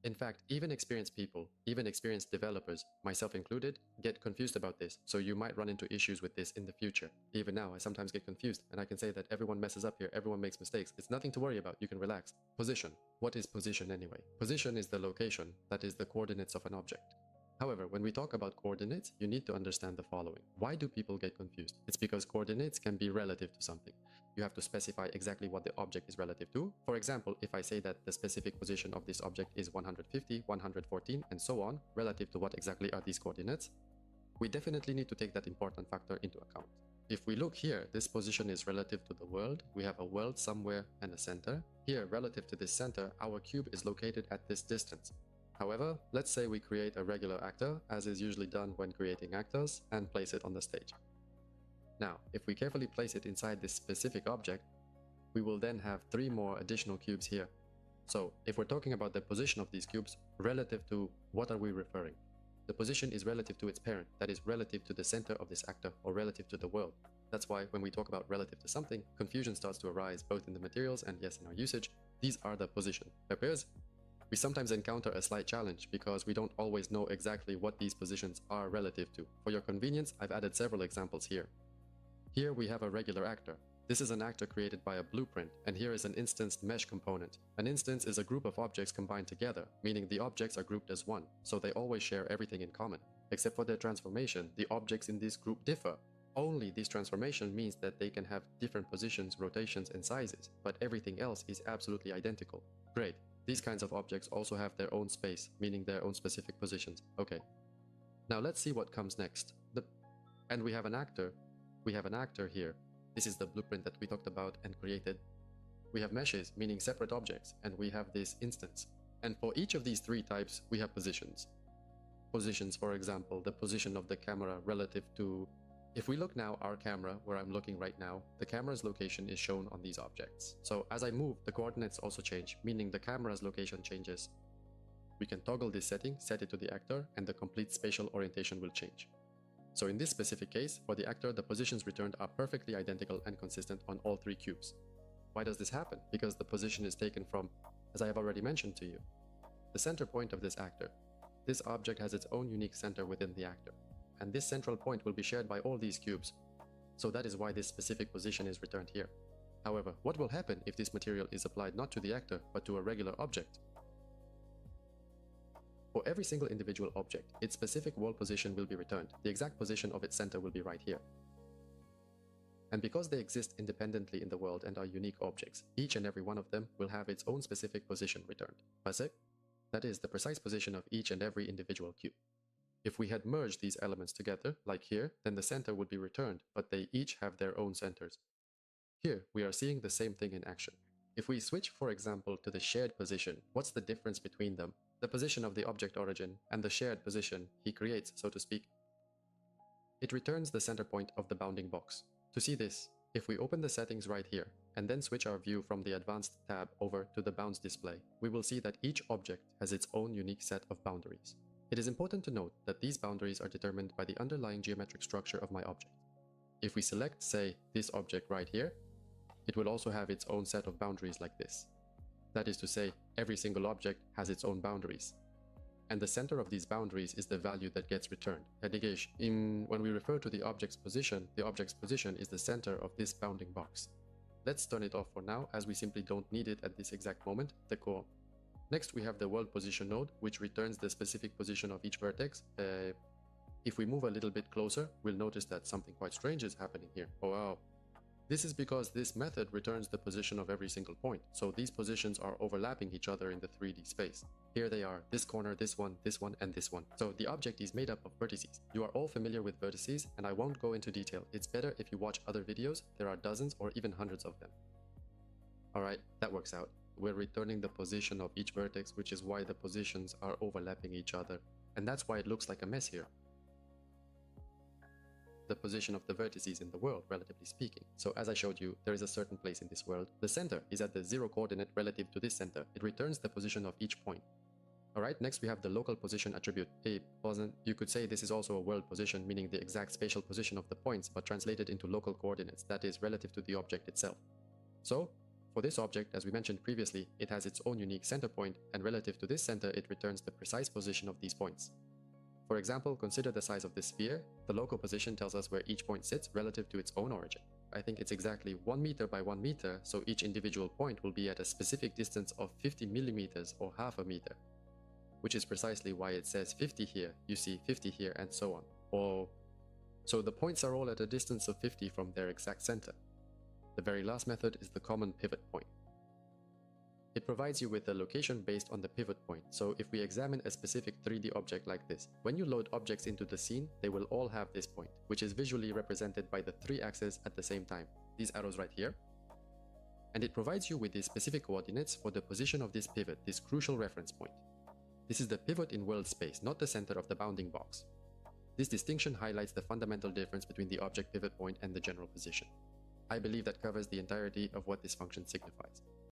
In fact, even experienced people, even experienced developers, myself included, get confused about this, so you might run into issues with this in the future. Even now, I sometimes get confused, and I can say that everyone messes up here, everyone makes mistakes. It's nothing to worry about, you can relax. Position. What is position anyway? Position is the location, that is the coordinates of an object. However, when we talk about coordinates, you need to understand the following. Why do people get confused? It's because coordinates can be relative to something. You have to specify exactly what the object is relative to. For example, if I say that the specific position of this object is 150, 114, and so on, relative to what exactly are these coordinates, we definitely need to take that important factor into account. If we look here, this position is relative to the world. We have a world somewhere and a center. Here, relative to this center, our cube is located at this distance. However, let's say we create a regular actor, as is usually done when creating actors, and place it on the stage. Now, if we carefully place it inside this specific object, we will then have 3 more additional cubes here. So, if we're talking about the position of these cubes, relative to what are we referring? The position is relative to its parent, that is relative to the center of this actor, or relative to the world. That's why when we talk about relative to something, confusion starts to arise both in the materials and yes, in our usage. These are the position. Appears? We sometimes encounter a slight challenge because we don't always know exactly what these positions are relative to. For your convenience, I've added several examples here. Here we have a regular actor. This is an actor created by a blueprint, and here is an instanced mesh component. An instance is a group of objects combined together, meaning the objects are grouped as one, so they always share everything in common. Except for their transformation, the objects in this group differ. Only this transformation means that they can have different positions, rotations, and sizes, but everything else is absolutely identical. Great. These kinds of objects also have their own space, meaning their own specific positions. Okay. Now let's see what comes next. And we have an actor. We have an actor here. This is the blueprint that we talked about and created. We have meshes, meaning separate objects, and we have this instance. And for each of these 3 types, we have positions. Positions, for example, the position of the camera relative to... If we look now, our camera, where I'm looking right now, the camera's location is shown on these objects. So as I move, the coordinates also change, meaning the camera's location changes. We can toggle this setting, set it to the actor, and the complete spatial orientation will change. So in this specific case, for the actor, the positions returned are perfectly identical and consistent on all 3 cubes. Why does this happen? Because the position is taken from, as I have already mentioned to you, the center point of this actor. This object has its own unique center within the actor, and this central point will be shared by all these cubes. So that is why this specific position is returned here. However, what will happen if this material is applied not to the actor, but to a regular object? For every single individual object, its specific wall position will be returned. The exact position of its center will be right here. And because they exist independently in the world and are unique objects, each and every one of them will have its own specific position returned. That is, the precise position of each and every individual cube. If we had merged these elements together, like here, then the center would be returned, but they each have their own centers. Here, we are seeing the same thing in action. If we switch, for example, to the shared position, what's the difference between them? The position of the object origin and the shared position he creates, so to speak. It returns the center point of the bounding box. To see this, if we open the settings right here, and then switch our view from the advanced tab over to the bounds display, we will see that each object has its own unique set of boundaries. It is important to note that these boundaries are determined by the underlying geometric structure of my object. If we select, say, this object right here, it will also have its own set of boundaries like this. That is to say, every single object has its own boundaries. And the center of these boundaries is the value that gets returned. When we refer to the object's position is the center of this bounding box. Let's turn it off for now, as we simply don't need it at this exact moment, the core. Next, we have the world position node, which returns the specific position of each vertex. If we move a little bit closer, we'll notice that something quite strange is happening here. Oh wow. This is because this method returns the position of every single point, so these positions are overlapping each other in the 3D space. Here they are, this corner, this one, and this one. So the object is made up of vertices. You are all familiar with vertices, and I won't go into detail. It's better if you watch other videos. There are dozens or even hundreds of them. Alright, that works out. We're returning the position of each vertex, which is why the positions are overlapping each other. And that's why it looks like a mess here. The position of the vertices in the world, relatively speaking. So as I showed you, there is a certain place in this world. The center is at the 0 coordinate relative to this center. It returns the position of each point. Alright, next we have the local position attribute. You could say this is also a world position, meaning the exact spatial position of the points, but translated into local coordinates, that is, relative to the object itself. So, For this object, as we mentioned previously, it has its own unique center point, and relative to this center, it returns the precise position of these points. For example, consider the size of this sphere. The local position tells us where each point sits relative to its own origin. I think it's exactly 1 meter by 1 meter, so each individual point will be at a specific distance of 50 millimeters or half a meter, which is precisely why it says 50 here, you see 50 here, and so on. So the points are all at a distance of 50 from their exact center. The very last method is the common pivot point. It provides you with a location based on the pivot point, so if we examine a specific 3D object like this, when you load objects into the scene, they will all have this point, which is visually represented by the 3 axes at the same time, these arrows right here. And it provides you with the specific coordinates for the position of this pivot, this crucial reference point. This is the pivot in world space, not the center of the bounding box. This distinction highlights the fundamental difference between the object pivot point and the general position. I believe that covers the entirety of what this function signifies.